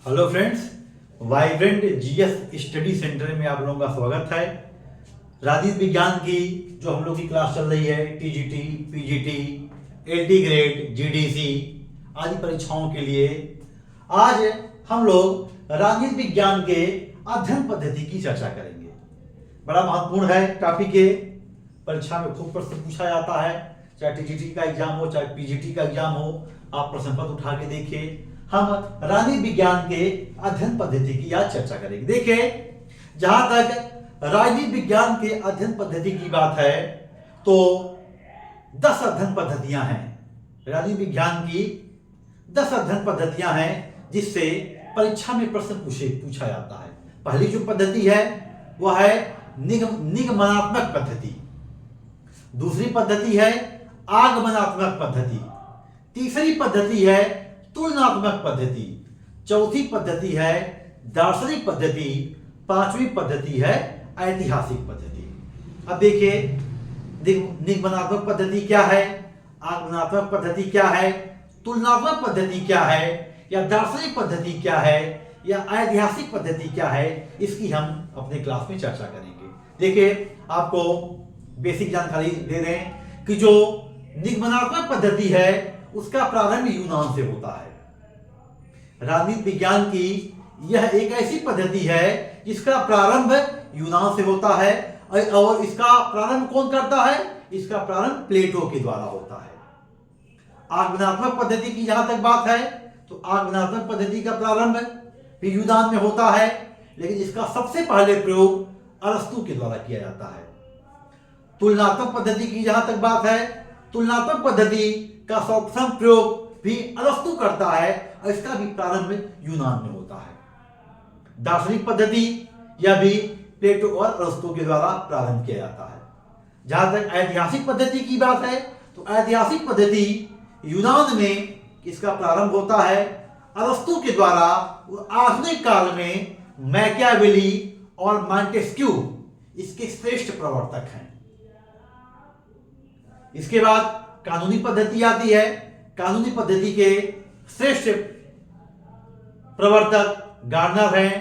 Hello friends, vibrant GS study centre में आप लोगों का स्वागत है। राजनीति विज्ञान की जो हम लोग की क्लास चल रही है, TGT, PGT, LT grade, GDC आदि परीक्षाओं के लिए आज हम लोग राजनीति विज्ञान के अध्ययन पद्धति की चर्चा करेंगे। बड़ा महत्वपूर्ण है टॉपिक। ये परीक्षा में खूब प्रश्न पूछा जाता है, चाहे टीजीटी का एग्जाम हो चाहे पीजीटी का एग्जाम हो। आप प्रश्न पत्र उठा के देखिए। हम राजनीति विज्ञान के अध्ययन पद्धति की आज चर्चा करेंगे। देखिए, जहां तक राजनीति विज्ञान के अध्ययन पद्धति की बात है तो 10 अध्ययन पद्धतियां हैं। राजनीति विज्ञान की 10 अध्ययन पद्धतियां हैं जिससे परीक्षा में प्रश्न पूछा जाता है। पहली जो पद्धति है वह है निगमनात्मक पद्धति। दूसरी पद्धति है आगमनात्मक पद्धति। तीसरी पद्धति है तुलनात्मक पद्धति। चौथी पद्धति है दार्शनिक पद्धति। पांचवी पद्धति है ऐतिहासिक पद्धति। अब देखिए, निगमनात्मक पद्धति क्या है, आगमनात्मक पद्धति क्या है, तुलनात्मक पद्धति क्या है, या दार्शनिक पद्धति क्या है, या ऐतिहासिक पद्धति क्या है, इसकी हम अपने क्लास में चर्चा करेंगे। देखिए, आपको बेसिक जानकारी दे दें कि जो निगमनात्मक पद्धति है उसका प्रारंभ यूनान से होता है। राजनीति विज्ञान की यह एक ऐसी पद्धति है जिसका प्रारंभ यूनान से होता है और इसका प्रारंभ कौन करता है? इसका प्रारंभ प्लेटो के द्वारा होता है। आगमनात्मक पद्धति की जहां तक बात है तो आगमनात्मक पद्धति का प्रारंभ भी यूनान में होता है, लेकिन इसका सबसे पहले प्रयोग अरस्तु के द्वारा किया जाता है। तुलनात्मक पद्धति की जहां तक बात है, तुलनात्मक पद्धति का सर्वप्रथम प्रयोग भी अरस्तु करता है और इसका भी प्रारंभ यूनान में होता है। दार्शनिक पद्धति यह भी प्लेटो और अरस्तु के द्वारा प्रारंभ किया जाता है। जहां तक ऐतिहासिक पद्धति की बात है तो ऐतिहासिक पद्धति यूनान में इसका प्रारंभ होता है अरस्तु के द्वारा। आधुनिक काल में मैकियावेली और मॉन्टेस्क्यू इसके श्रेष्ठ प्रवर्तक हैं। इसके बाद कानूनी पद्धति आती है। कानूनी पद्धति के श्रेष्ठ प्रवर्तक गार्नर हैं,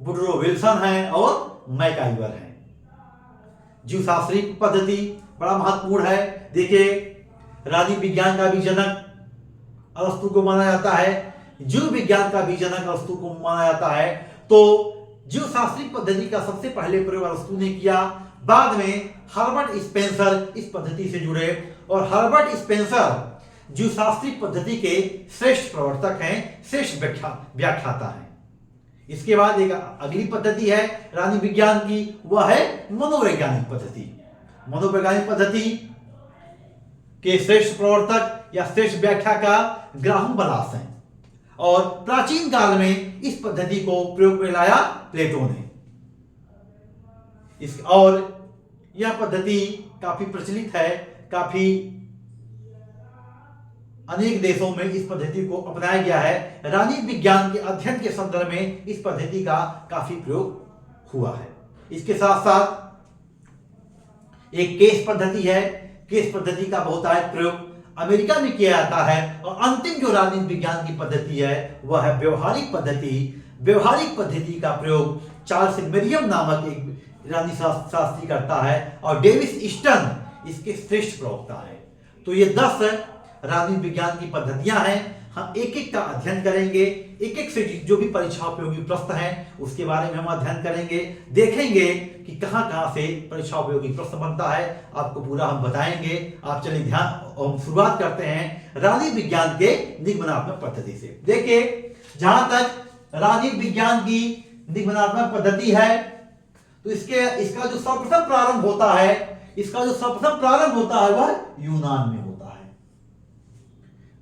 वुडरो विल्सन हैं और मैकाइवर हैं। जीवशास्त्री पद्धति बड़ा महत्वपूर्ण है। देखिए, राजनीति विज्ञान का भी जनक अरस्तु को माना जाता है, जीव विज्ञान का भी जनक अरस्तु को माना जाता है। तो जीवशास्त्री पद्धति का सबसे पहले प्रयोग अरस्तु ने किया। बाद में हर्बर्ट स्पेंसर इस पद्धति से जुड़े और हर्बर्ट स्पेंसर जीवशास्त्री पद्धति के श्रेष्ठ प्रवर्तक हैं, श्रेष्ठ व्याख्याता हैं। इसके बाद एक अगली पद्धति है राजनीति विज्ञान की, वह है मनोवैज्ञानिक पद्धति। मनोवैज्ञानिक पद्धति के श्रेष्ठ प्रवर्तक या श्रेष्ठ व्याख्याता ग्राहम बलास हैं और प्राचीन काल में इस पद्धति को प्रयोग में लाया प्लेटो ने। और यह पद्धति काफी प्रचलित है। काफी अनेक देशों में इस पद्धति को अपनाया गया है। राजनीति विज्ञान के अध्ययन के संदर्भ में इस पद्धति का काफी प्रयोग हुआ है। इसके साथ साथ एक केस पद्धति है। केस पद्धति का बहुत प्रयोग अमेरिका में किया जाता है। और अंतिम जो राजनीति विज्ञान की पद्धति है वह है व्यवहारिक पद्धति। व्यवहारिक पद्धति का प्रयोग चार्ल्स मेरियम नामक एक राजनीति शास्त्री करता है और डेविस ईस्टन इसके श्रेष्ठ प्रवक्ता है। तो ये 10 राजनीति विज्ञान की पद्धतियां हैं। हम एक एक का अध्ययन करेंगे। एक एक से जो भी परीक्षा उपयोगी प्रश्न हैं उसके बारे में हम अध्ययन करेंगे, देखेंगे कि कहां कहां से परीक्षा उपयोगी प्रश्न बनता है। आपको पूरा हम बताएंगे। आप चलिए हम शुरुआत करते हैं राजनीति विज्ञान के निगमनात्मक पद्धति से। देखिए, जहां तक राजनीति विज्ञान की निगमनात्मक पद्धति है तो इसका जो सर्वप्रथम प्रारंभ होता है वह यूनान में होता है।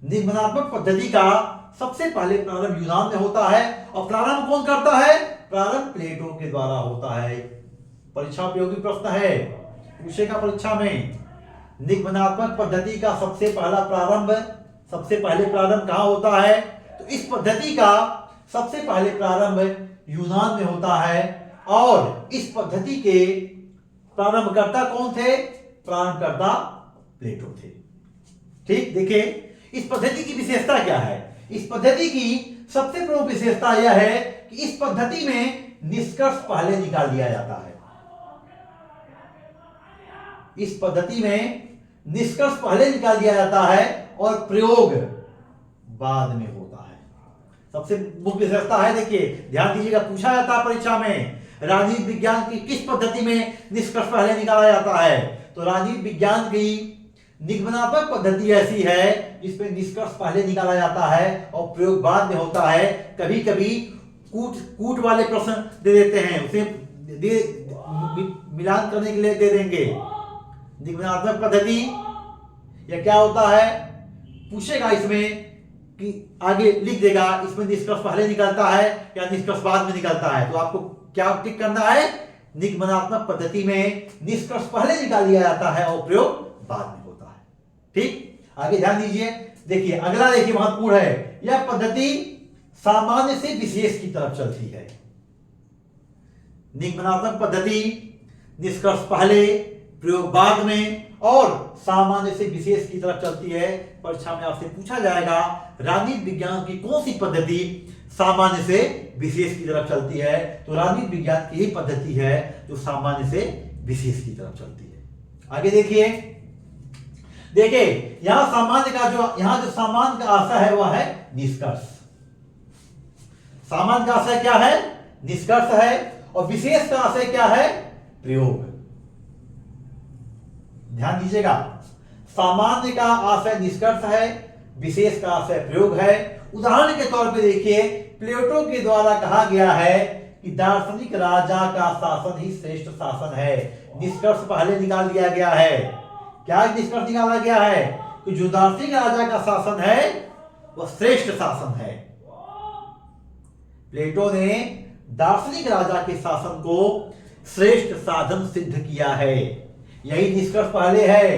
निगमनात्मक पद्धति का सबसे पहले प्रारंभ यूनान में होता है और प्रारंभ कौन करता है? प्रारंभ प्लेटो के द्वारा होता है। परीक्षा उपयोगी प्रश्न है, पूछेगा परीक्षा में। निगमनात्मक पद्धति का सबसे पहले प्रारंभ कहां होता है? तो इस पद्धति का सबसे पहले प्रारंभ यूनान में होता है और इस पद्धति के प्रारंभकर्ता कौन थे? प्रारंभकर्ता प्लेटो थे। ठीक, देखिए, इस पद्धति की विशेषता क्या है? इस पद्धति की सबसे प्रमुख विशेषता यह है कि इस पद्धति में निष्कर्ष पहले निकाल लिया जाता है। इस पद्धति में निष्कर्ष पहले निकाल दिया जाता है और प्रयोग बाद में होता है। सबसे मुख्य विशेषता है, देखिए ध्यान दीजिएगा, पूछा जाता है परीक्षा में राजनीति विज्ञान की किस पद्धति में निष्कर्ष पहले निकाला जाता है। तो राजनीति विज्ञान की निगमनात्मक पद्धति ऐसी है जिसमें निष्कर्ष पहले निकाला जाता है और प्रयोग बाद में होता है। कभी कभी कूट वाले प्रश्न दे देते हैं, उसे मिलान करने के लिए दे देंगे। निगमनात्मक पद्धति या क्या होता है, पूछेगा इसमें कि आगे लिख देगा इसमें निष्कर्ष पहले निकलता है या निष्कर्ष बाद में निकलता है। तो आपको क्या टिक करना है, निगमनात्मक पद्धति में निष्कर्ष पहले निकाल लिया जाता है और प्रयोग बाद में होता है। ठीक, आगे ध्यान दीजिए, देखिए अगला देखिए महत्वपूर्ण है, यह पद्धति सामान्य से विशेष की तरफ चलती है। निगमनात्मक पद्धति निष्कर्ष पहले प्रयोग बाद में और सामान्य से विशेष की तरफ चलती है। परीक्षा में आपसे पूछा जाएगा राजनीति विज्ञान की कौन सी पद्धति सामान्य से विशेष की तरफ चलती है। तो राजनीति विज्ञान की ही पद्धति है जो सामान्य से विशेष की तरफ चलती है। आगे देखिए, यहां सामान्य का जो सामान्य का आशय है वह है निष्कर्ष। सामान्य का आशय क्या है, निष्कर्ष है, और विशेष का आशय क्या है, प्रयोग। ध्यान दीजिएगा, सामान्य का आशय निष्कर्ष है, विशेष का आशय प्रयोग है। उदाहरण के तौर पे देखिए, प्लेटो के द्वारा कहा गया है कि दार्शनिक राजा का शासन ही श्रेष्ठ शासन है। निष्कर्ष पहले निकाल दिया गया है। क्या निष्कर्ष निकाला गया है कि जो दार्शनिक राजा का शासन है वह श्रेष्ठ शासन है। प्लेटो ने दार्शनिक राजा के शासन को श्रेष्ठ साधन सिद्ध किया है। यही निष्कर्ष पहले है।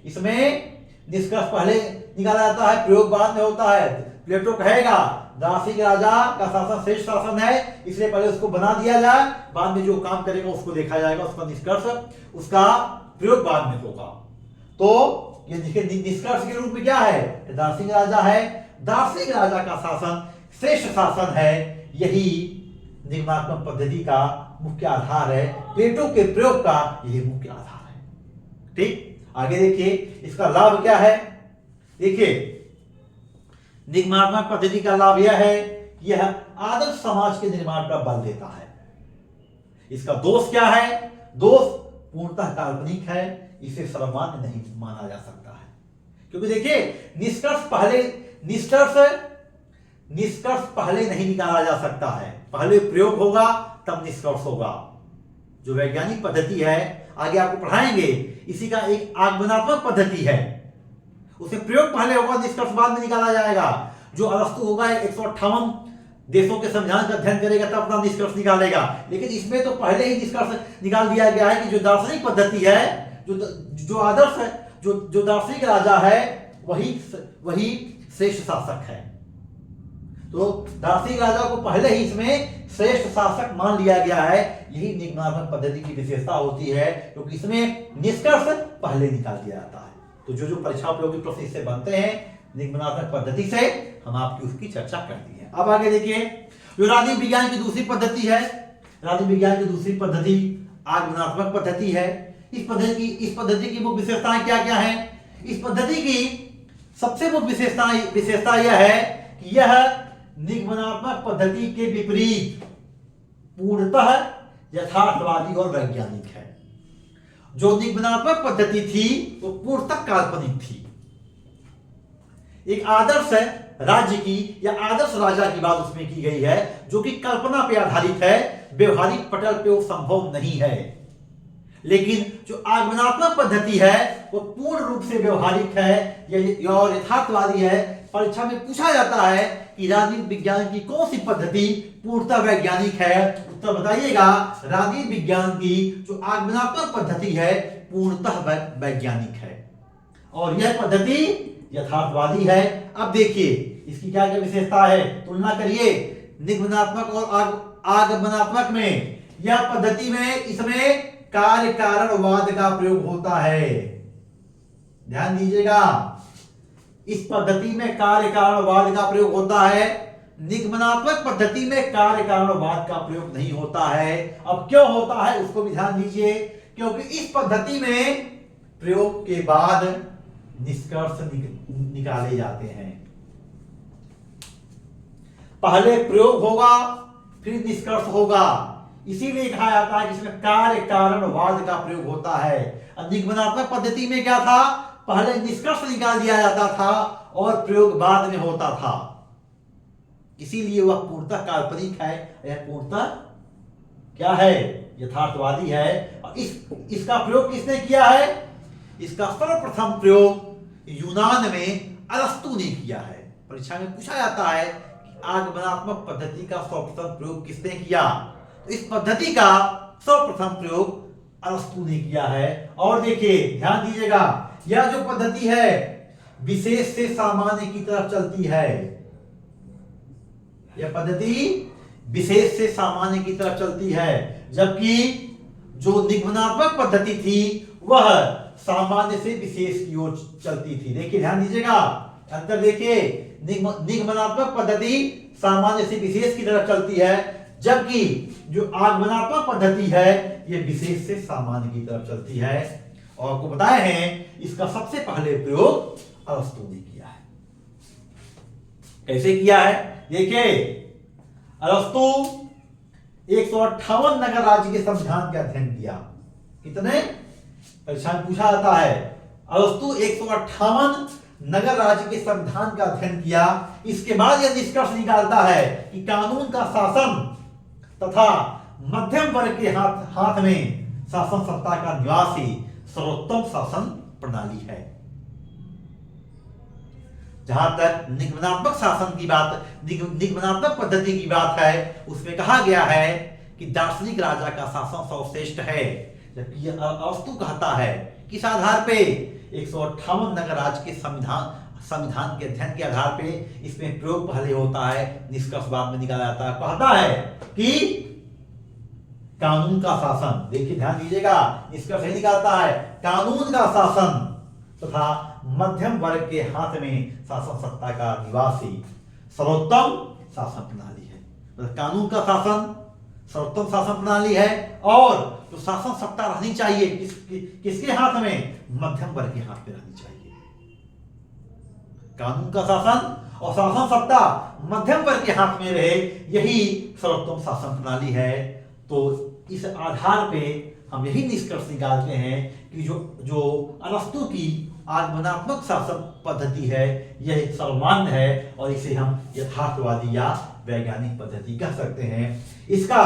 इसमें निष्कर्ष पहले निकाला जाता है, प्रयोग बाद में होता है। प्लेटो कहेगा दार्शनिक राजा का शासन श्रेष्ठ शासन है, इसलिए पहले उसको बना दिया जाए, बाद में जो काम करेगा उसको देखा जाएगा, उसका निष्कर्ष, उसका प्रयोग बाद में होगा। तो ये देखिए निष्कर्ष के रूप में क्या है, दार्शनिक राजा है, दार्शनिक राजा का शासन श्रेष्ठ शासन है। यही निगमनात्मक पद्धति का मुख्य आधार है, प्लेटो के प्रयोग का यही मुख्य आधार है। ठीक, आगे देखिए इसका लाभ क्या है। देखिए निगमनात्मक पद्धति का लाभ यह है कि यह आदर्श समाज के निर्माण पर बल देता है। इसका दोष क्या है, दोष पूर्णतः काल्पनिक है, इसे सर्वमान्य नहीं माना जा सकता है। क्योंकि देखिए निष्कर्ष पहले नहीं निकाला जा सकता है, पहले प्रयोग होगा तब निष्कर्ष होगा। जो वैज्ञानिक पद्धति है आगे आपको पढ़ाएंगे, इसी का एक आगमनात्मक पद्धति है, उसमें प्रयोग पहले होगा, निष्कर्ष बाद में निकाला जाएगा। जो अरस्तु होगा 158 देशों के संविधान का अध्ययन करेगा तब अपना निष्कर्ष निकालेगा। लेकिन इसमें तो पहले ही निष्कर्ष निकाल दिया गया है कि जो दार्शनिक पद्धति है, जो आदर्श है, जो दार्शनिक राजा है वही श्रेष्ठ शासक है। तो दार्शनिक राजा को पहले ही इसमें श्रेष्ठ शासक मान लिया गया है। यही निगमनात्मक पद्धति की विशेषता होती है, क्योंकि इसमें निष्कर्ष पहले निकाल दिया जाता है। तो जो परीक्षा उपयोगी प्रश्न इससे बनते हैं निगमनात्मक पद्धति से, हम आपकी उसकी चर्चा कर दी है। अब आगे देखिए, जो राजनीति विज्ञान की दूसरी पद्धति है, राजनीति विज्ञान की दूसरी पद्धति आगमनात्मक पद्धति है। इस पद्धति की मुख्य विशेषताएं क्या क्या है। इस पद्धति की सबसे मुख्य विशेषता यह है कि यह निगमनात्मक पद्धति के विपरीत पूर्णतः यथार्थवादी और वैज्ञानिक है। जो निगमनात्मक पद्धति थी वो पूर्णतः काल्पनिक थी। एक आदर्श राज्य की या आदर्श राजा की बात उसमें की गई है, जो कि कल्पना पे आधारित है, व्यवहारिक पटल पे वो संभव नहीं है। लेकिन जो आगमनात्मक पद्धति है वो पूर्ण रूप से व्यवहारिक है और यथार्थवादी है। परीक्षा में पूछा जाता है कि राजनीति विज्ञान की कौन सी पद्धति पूर्णतः वैज्ञानिक है, उत्तर बताइएगा राजनीति विज्ञान की जो आगमनात्मक पद्धति है पूर्णतः वैज्ञानिक है और यह पद्धति यथार्थवादी है। अब देखिए इसकी क्या क्या विशेषता है, तुलना करिए निगमनात्मक और आगमनात्मक में। यह पद्धति में इसमें कार्य कारणवाद का प्रयोग होता है। ध्यान दीजिएगा, इस पद्धति में कार्य कारणवाद का प्रयोग होता है। निगमनात्मक पद्धति में कार्य कारणवाद का प्रयोग नहीं होता है। अब क्यों होता है उसको भी ध्यान दीजिए, क्योंकि इस पद्धति में प्रयोग के बाद निष्कर्ष निकाले जाते हैं। पहले प्रयोग होगा फिर निष्कर्ष होगा, इसीलिए कहा जाता है कि इसमें कार्य कारणवाद का प्रयोग होता है। निगमनात्मक पद्धति में क्या था, पहले निष्कर्ष निकाल दिया जाता था और प्रयोग बाद में होता था, इसीलिए वह पूर्णतः काल्पनिक है, यह पूर्णतः क्या है, यथार्थवादी है। और इसका प्रयोग किसने किया है, इसका सर्वप्रथम प्रयोग यूनान में अरस्तु ने किया है। परीक्षा में पूछा जाता है कि आगमनात्मक पद्धति का सर्वप्रथम प्रयोग किसने किया, तो इस पद्धति का सर्वप्रथम प्रयोग अरस्तु ने किया है। और देखिए ध्यान दीजिएगा, यह जो पद्धति है विशेष से सामान्य की तरफ चलती है, यह पद्धति विशेष से सामान्य की तरफ चलती है, जबकि जो निगमनात्मक पद्धति थी वह सामान्य से विशेष की ओर चलती थी। देखिए ध्यान दीजिएगा, अंतर देखिए, निगमनात्मक पद्धति सामान्य से विशेष की तरफ चलती है, जबकि जो आगमनात्मक पद्धति है यह विशेष से सामान्य की तरफ चलती है। और आपको बताए हैं इसका सबसे पहले प्रयोग अरस्तु ने किया है। कैसे किया है, देखिए अरस्तु 158 नगर राज्य के संविधान का अध्ययन किया। कितने, परीक्षा में पूछा जाता है, अरस्तु 158 नगर राज्य के संविधान का अध्ययन किया। इसके बाद यह निष्कर्ष निकालता है कि कानून का शासन तथा मध्यम वर्ग के हाथ में शासन सत्ता का निवास ही सर्वोत्तम शासन प्रणाली है। जहां तक निगमनात्मक शासन की बात, निगमनात्मक पद्धति की बात है, उसमें कहा गया है कि दार्शनिक राजा का शासन सर्वश्रेष्ठ है, जबकि अरस्तु कहता है किस आधार पे, 158 नगर राज्य के संविधान के अध्ययन के आधार पे इसमें प्रयोग पहले होता है, निष्कर्ष बाद में निकाला जाता है। कहता है कि कानून का शासन, देखिए ध्यान दीजिएगा, निष्कर्ष ही निकालता है, कानून का शासन तथा मध्यम वर्ग के हाथ में शासन सत्ता का निवास ही सर्वोत्तम शासन प्रणाली है। तो कानून का शासन सर्वोत्तम शासन प्रणाली है, और जो शासन सत्ता रहनी चाहिए किसके हाथ में, मध्यम वर्ग के हाथ में रहनी चाहिए। कानून का शासन और शासन सत्ता मध्यम वर्ग के हाथ में रहे, यही सर्वोत्तम शासन प्रणाली है। तो इस आधार पे हम यही निष्कर्ष निकालते हैं कि जो अरस्तु की आगमनात्मक शासन पद्धति है यह सर्वमान्य है, और इसे हम यथार्थवादी या वैज्ञानिक पद्धति कह सकते हैं। इसका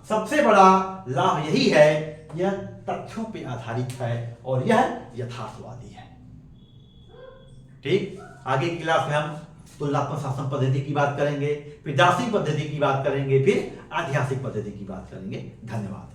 सबसे बड़ा लाभ यही है, यह तथ्यों पे आधारित है और यह यथार्थवादी है। ठीक, आगे की क्लास में हम तुलनात्मक शासन पद्धति की बात करेंगे, फिर दार्शनिक पद्धति की बात करेंगे, फिर ऐतिहासिक पद्धति की बात करेंगे। धन्यवाद।